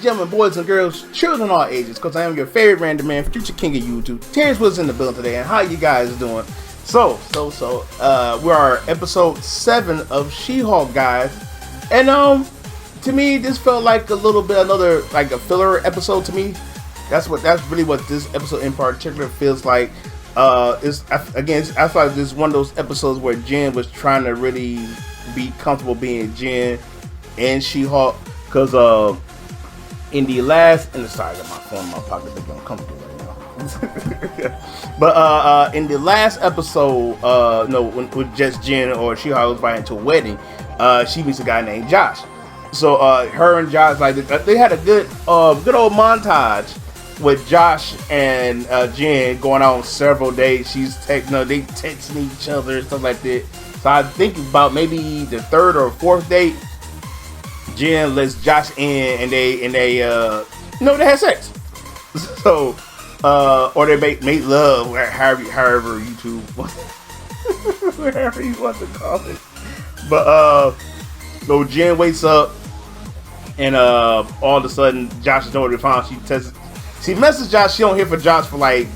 gentlemen, boys and girls, children of all ages, because I am your favorite random man, future king of YouTube. Terrence was in the building today, and how you guys doing? So, we are episode 7 of She-Hulk, guys, and to me, this felt like a little bit like a filler episode to me. That's really what this episode in particular feels like. I feel like this is one of those episodes where Jen was trying to really be comfortable being Jen and She-Hulk, because in the last, and sorry, I got my phone in my pocket, they're uncomfortable right now. But in the last episode, with just Jen or She-Hulk was invited into a wedding, she meets a guy named Josh. So her and Josh, like, they had a good old montage with Josh and Jen going on several dates. They texting each other and stuff like that. So I think about maybe the third or fourth date, Jen lets Josh in, and they have sex. So or they make love, however whatever you want to call it. But so Jen wakes up, and all of a sudden Josh is nowhere to be found. She messages Josh. She don't hear from Josh for like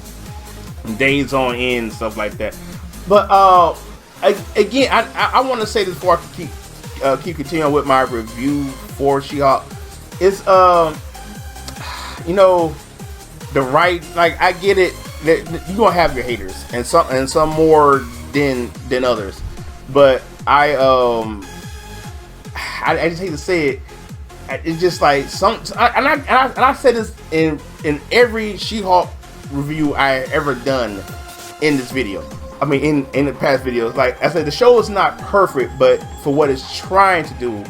days on end and stuff like that. But again, I want to say this before I keep continuing with my review for She-Hulk. It's the right, like, I get it that you're gonna have your haters, and some more than others, but I just hate to say it. It's just like I said this in every She-Hulk review I ever done in this video. I mean, in the past videos, like I said, the show is not perfect, but for what it's trying to do,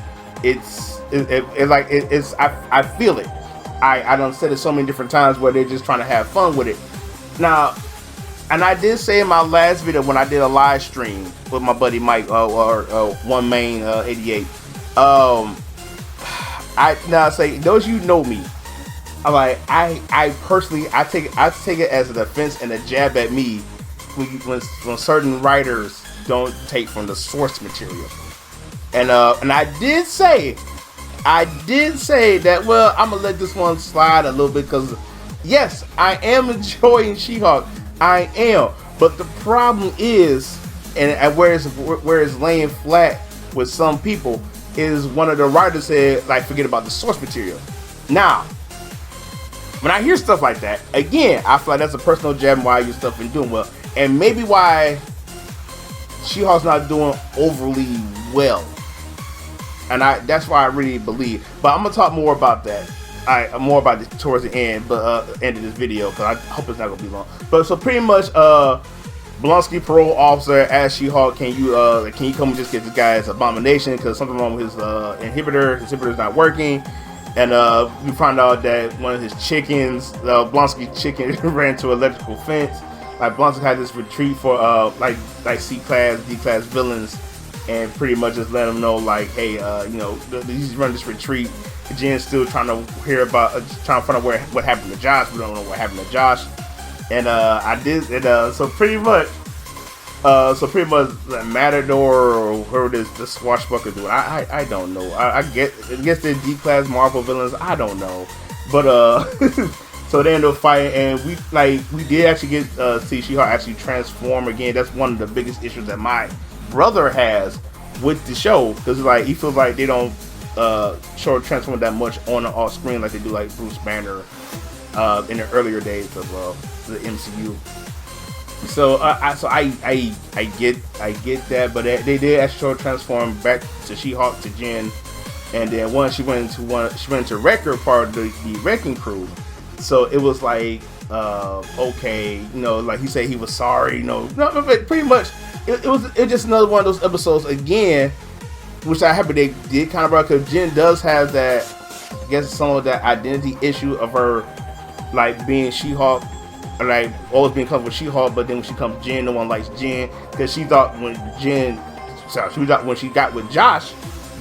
I feel it. I done said it so many different times where they're just trying to have fun with it. Now, and I did say in my last video when I did a live stream with my buddy Mike, One Main 88. I say those you know me. I'm like, I personally take it as an offense and a jab at me when certain writers don't take from the source material. And I did say that, well, I'm gonna let this one slide a little bit, because yes, I am enjoying She-Hulk. I am, but the problem is, and where it's laying flat with some people, is one of the writers said, like, forget about the source material. Now, when I hear stuff like that, again, I feel like that's a personal jab why your stuff ain't doing well, and maybe why She-Hulk's not doing overly well. And that's why I really believe. But I'm gonna talk more about that. More about this towards the end, end of this video, because I hope it's not gonna be long. But so pretty much, Blonsky parole officer asked She-Hulk, can you come and just get this guy's Abomination, because something wrong with his inhibitor. His inhibitor's not working. And we found out that one of his chickens, Blonsky's chicken, ran into an electrical fence. Like, Blonsky had this retreat for like C-class, D-class villains, and pretty much just let them know, like, hey, he's running this retreat. Jen's still trying to hear about, trying to find out what happened to Josh. We don't know what happened to Josh. And so pretty much the Matador, or whoever this swashbuckler dude, I don't know. I guess they're D-class Marvel villains. I don't know, but so they end up fighting, and we did actually get see She-Hulk actually transform again. That's one of the biggest issues that my brother has with the show, because like he feels like they don't show transform that much on and off screen like they do like Bruce Banner in the earlier days of the MCU. So I get that, but they did actually show transform back to She-Hulk to Jen, and then once she went into Wrecker, part of the Wrecking Crew. So it was like okay, like he said he was sorry, no, but pretty much it was just another one of those episodes again, which I happy they did kind of brought, because Jen does have that, I guess, some of that identity issue of her, like, being She-Hulk, like always being comfortable with She-Hulk, but then when she comes Jen, no one likes Jen, because she thought when she got with Josh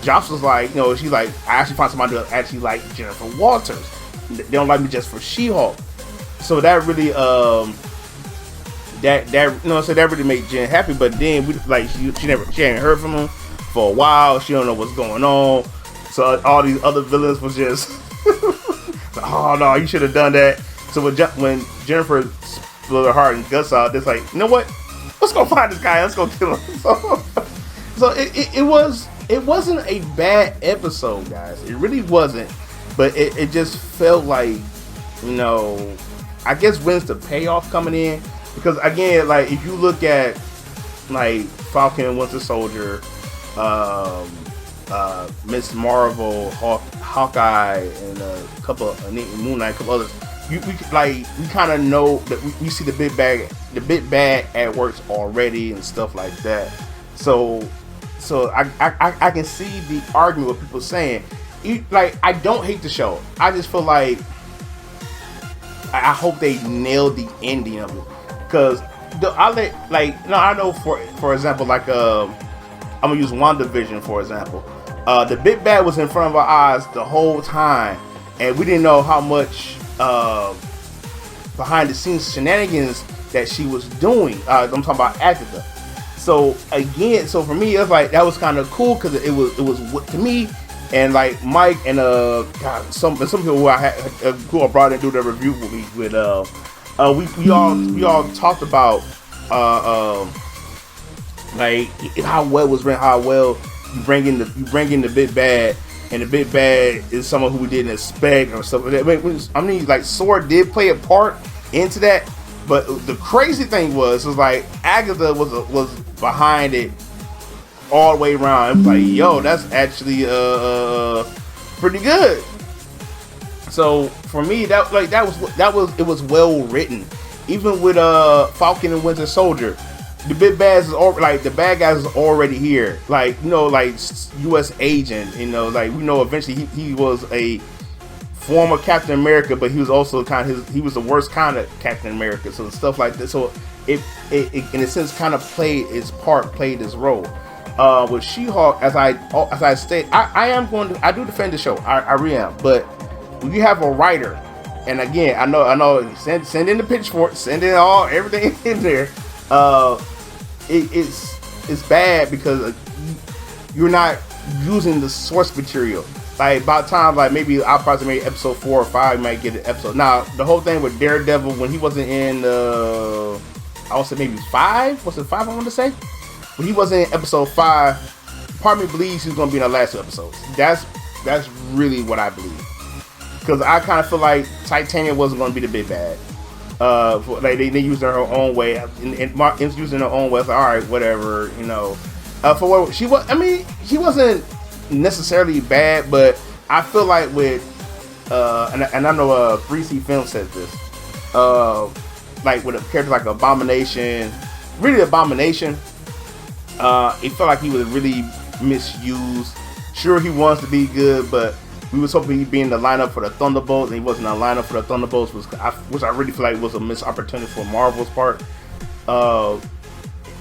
was like, she's like, I actually found somebody to actually like Jennifer Walters. They don't like me just for She-Hulk. So that really that really made Jen happy. But then she hadn't heard from him for a while. She don't know what's going on. So all these other villains was just oh no, you should have done that. So when Jennifer split her heart and guts out, it's like, you know what? Let's go find this guy. Let's go kill him. So it wasn't a bad episode, guys. It really wasn't. But it just felt like, you know, I guess when's the payoff coming in? Because again, like if you look at like Falcon and Winter Soldier, Miss Marvel, Hawkeye, and a couple of Moon Knight, a couple others. We kind of know that we see the big bad at works already and stuff like that. So I can see the argument with people saying, like, I don't hate the show. I just feel like I hope they nail the ending of it, because I know for example, like I'm gonna use WandaVision for example. The big bad was in front of our eyes the whole time, and we didn't know how much behind the scenes shenanigans that she was doing. I'm talking about Agatha. So again, for me, it's like that was kind of cool because it was to me, and like Mike and some people who I brought in to do the review with me with we all talked about like how well it was written, how well you bring in the big bad. And the big bad is someone who we didn't expect or stuff like that. I mean, like Sword did play a part into that, but the crazy thing was like Agatha was behind it all the way around. It was like, yo, that's actually pretty good. So for me, it was well written. Even with Falcon and Winter Soldier, the big bads is the bad guys is already here. Like, you know, like U.S. agent, you know, like we know eventually he was a former Captain America, but he was also he was the worst kind of Captain America. So stuff like this. So it in a sense kind of played its role. With She-Hulk, as I state, I do defend the show. I really am. But when you have a writer, and again, I know, send in the pitchfork, send in everything in there. It's bad because you're not using the source material. Like by the time, like maybe I'll probably make episode 4 or 5, you might get an episode. Now the whole thing with Daredevil when he wasn't in I would say maybe 5. Was it 5? I want to say when he wasn't in episode 5. Part of me believes he's gonna be in the last 2 episodes. That's really what I believe, because I kind of feel like Titania wasn't gonna be the big bad. Like they used her own way, and Martin's using her own way. It's like, all right, whatever, you know. For what she was, I mean, she wasn't necessarily bad, but I feel like with and I know 3C Film says this, like with a character like Abomination, it felt like he was really misused. Sure, he wants to be good, but we was hoping he'd be in the lineup for the Thunderbolts, and he wasn't in the lineup for the Thunderbolts, which I really feel like was a missed opportunity for Marvel's part.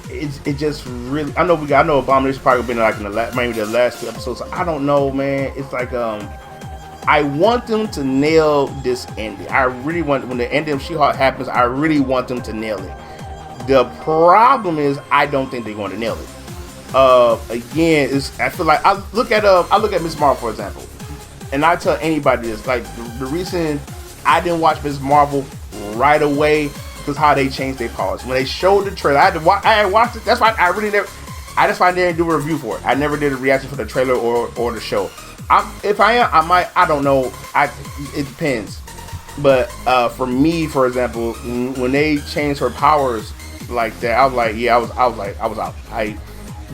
It just really, I know Abomination probably been like in maybe the last 2 episodes. So I don't know, man. It's like I want them to nail this ending. I really want, when the ending of She-Hulk happens, I really want them to nail it. The problem is I don't think they're going to nail it. Again, I feel like I look at Miss Marvel, for example. And I tell anybody this, like the reason I didn't watch Miss Marvel right away was how they changed their powers. When they showed the trailer, I had watched it. That's why I didn't do a review for it. I never did a reaction for the trailer or the show. If I am, I might. I don't know. It depends. But for me, for example, when they changed her powers like that, I was like, yeah, I was out.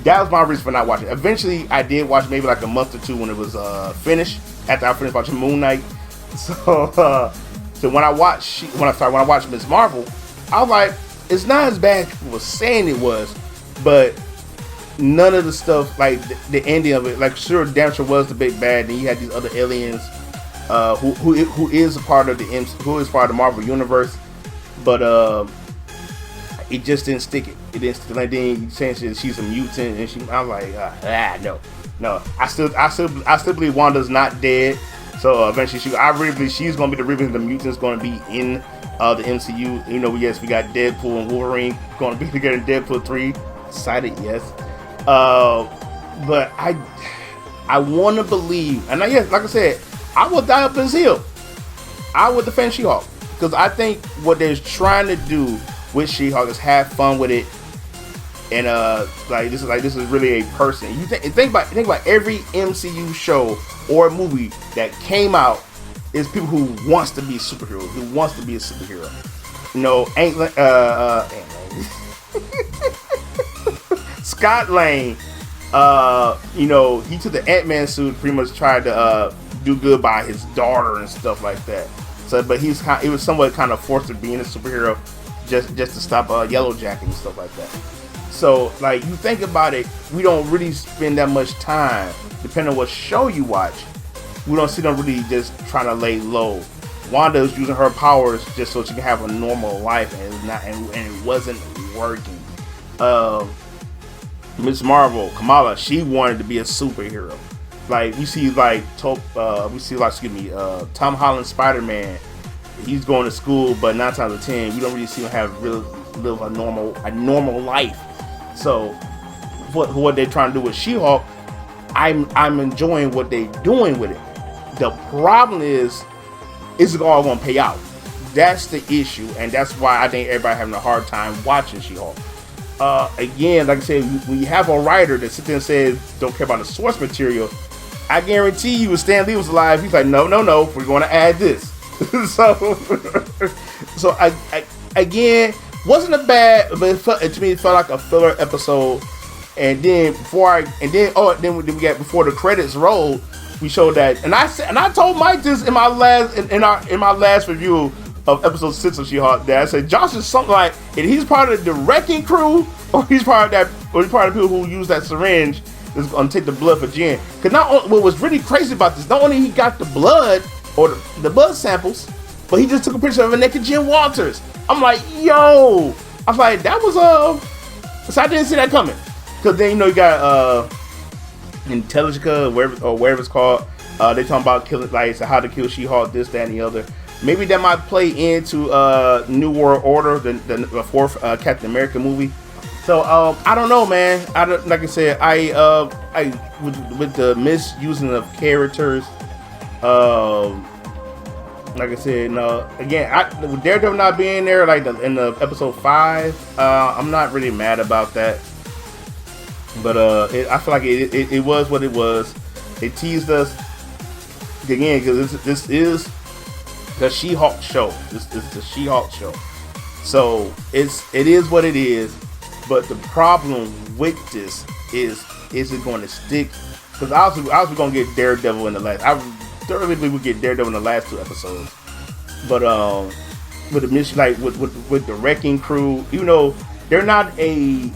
That was my reason for not watching. Eventually, I did watch maybe like a month or 2 when it was finished. After I finished watching Moon Knight, so when I watched Miss Marvel, I was like, it's not as bad as people were saying it was, but none of the stuff, like the ending of it, like sure, damn sure was the big bad. Then you had these other aliens, who is a part of the Marvel universe, but it just didn't stick it. It didn't stick. Like then you saying she's a mutant, and I'm like, no. I still believe Wanda's not dead. So eventually, I really believe she's gonna be the reason the mutant's gonna be in the MCU. You know, yes, we got Deadpool and Wolverine gonna be together in Deadpool 3. Excited, yes. But I want to believe, and yes, like I said, I will die up in zeal I would defend She-Hulk because I think what they're trying to do with She-Hulk is have fun with it, and this is really a person. You think about every MCU show or movie that came out is people who wants to be superheroes, who wants to be a superhero. You know, Scott Lang, you know, he took the Ant-Man suit, pretty much tried to do good by his daughter and stuff like that. So, but he was somewhat kind of forced to being a superhero just to stop Yellow Jacket and stuff like that. So, like, you think about it, we don't really spend that much time, depending on what show you watch. We don't see them really just trying to lay low. Wanda's using her powers just so she can have a normal life, and it wasn't working. Miss Marvel, Kamala, she wanted to be a superhero. Like we see, Tom Holland Spider-Man. He's going to school, but 9 times out of 10, we don't really see him live a normal life. So, what they're trying to do with She-Hulk, I'm enjoying what they're doing with it. The problem is it all going to pay out? That's the issue, and that's why I think everybody having a hard time watching She-Hulk. Again, like I said, when you have a writer that sits there and says don't care about the source material, I guarantee you, if Stan Lee was alive, he's like, no, we're going to add this. so I again, wasn't a bad, but to me it felt like a filler episode. And then then we got before the credits rolled, we showed that, and I told Mike this in my last review of episode 6 of She-Hulk, that I said Josh is something like, and he's part of the wrecking crew, or he's part of the people who use that syringe that's gonna take the blood for Jen. Because what was really crazy about this, not only he got the blood or the blood samples, but he just took a picture of a naked Jen Walters. I'm like, yo, I was like, that was so I didn't see that coming. Because then, you know, you got Intelligencia, wherever it's called. They talking about killing, like, how to kill She-Hulk, this, that, and the other. Maybe that might play into New World Order, the fourth Captain America movie. So I don't know, man. Like I said, with the misusing of characters, like I said, no. Again, with Daredevil not being there, like in the episode 5, I'm not really mad about that. But I feel like it was what it was. It teased us again because this is the She-Hulk show. This is the She-Hulk show. So it is what it is. But the problem with this is it going to stick? Because I was going to get Daredevil in the last. I thoroughly believe we get Daredevil in the last 2 episodes. But with the mission, like with the wrecking crew, you know, they're not a.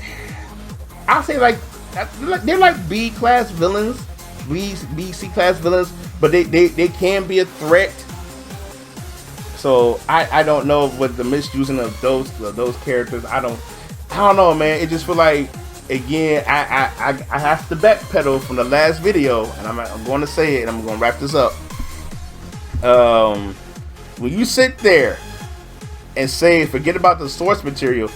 I'll say they're like B class villains, B C class villains, but they can be a threat. So I don't know with the misusing of those characters. I don't know, man. It just feel like, again, I have to backpedal from the last video, and I'm going to say it, and I'm going to wrap this up. When you sit there and say forget about the source material,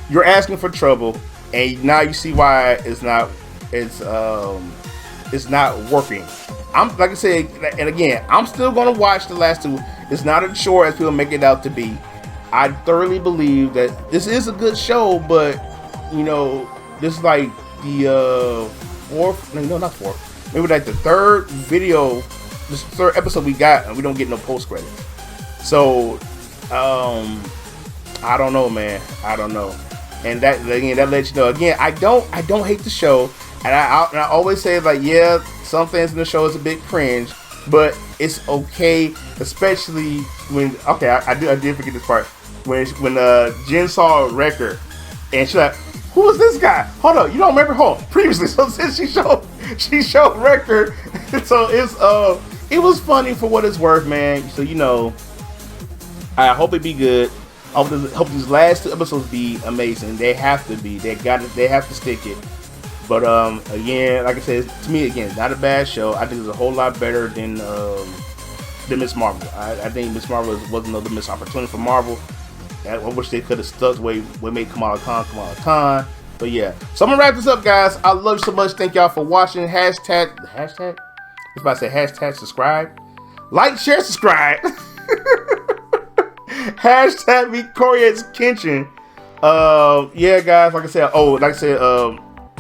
you're asking for trouble, and now you see why it's not working. Like I said, and again, I'm still going to watch the last 2. It's not a chore as people make it out to be. I thoroughly believe that this is a good show, but you know, this is like the not fourth, maybe like the third video, this third episode we got, and we don't get no post credits. So I don't know, man. I don't know. And that lets you know. Again, I don't hate the show, and I always say, like, yeah, some things in the show is a bit cringe, but it's okay, especially when I did forget this part when Jen saw Wrecker, and she's like, who is this guy? Hold on, you don't remember? Hold on. Previously, so since she showed Wrecker, so it was funny for what it's worth, man. So you know, I hope it be good. I hope these last 2 episodes be amazing. They have to be. They have to stick it. But again, like I said, to me, again, not a bad show. I think it's a whole lot better than Miss Marvel. I think Miss Marvel was another missed opportunity for Marvel. I wish they could have stuck where made Kamala Khan. But yeah, so I'm gonna wrap this up, guys. I love you so much. Thank y'all for watching. Hashtag. I was about to say hashtag subscribe, like, share, subscribe. Hashtag me Korea's Kenshin. Yeah, guys. Like I said,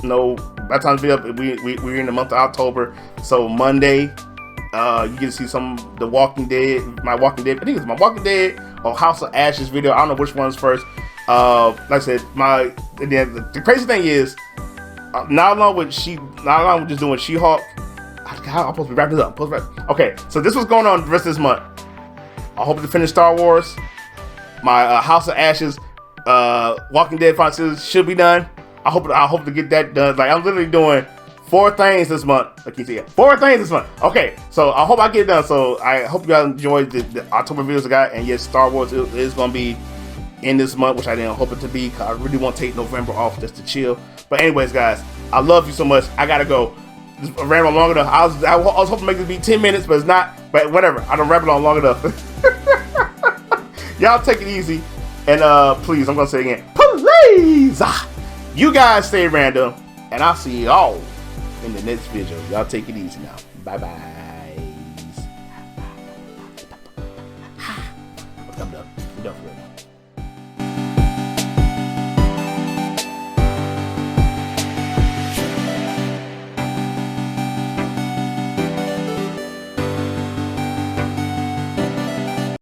no. By the time the video, we're in the month of October. So Monday, you get to see some The Walking Dead. My Walking Dead. I think it's My Walking Dead or House of Ashes video. I don't know which one's first. Like I said, the crazy thing is, not along with just doing She-Hulk. I'm supposed to be wrapping this up. Okay, so this was going on the rest of this month. I hope to finish Star Wars. My House of Ashes, Walking Dead Final Series should be done. I hope to get that done. Like, I'm literally doing 4 things this month. Like you see, 4 things this month. Okay, so I hope I get it done. So I hope you guys enjoyed the October videos I got. And yes, Star Wars is going to be in this month, which I didn't hope it to be, because I really want to take November off just to chill. But anyways, guys, I love you so much. I gotta go. This ran on long enough. I was hoping to make this be 10 minutes, but it's not. But whatever. I don't wrap it on long enough. Y'all take it easy. And please, I'm gonna say it again. Please, you guys stay random, and I'll see y'all in the next video. Y'all take it easy now. Bye bye.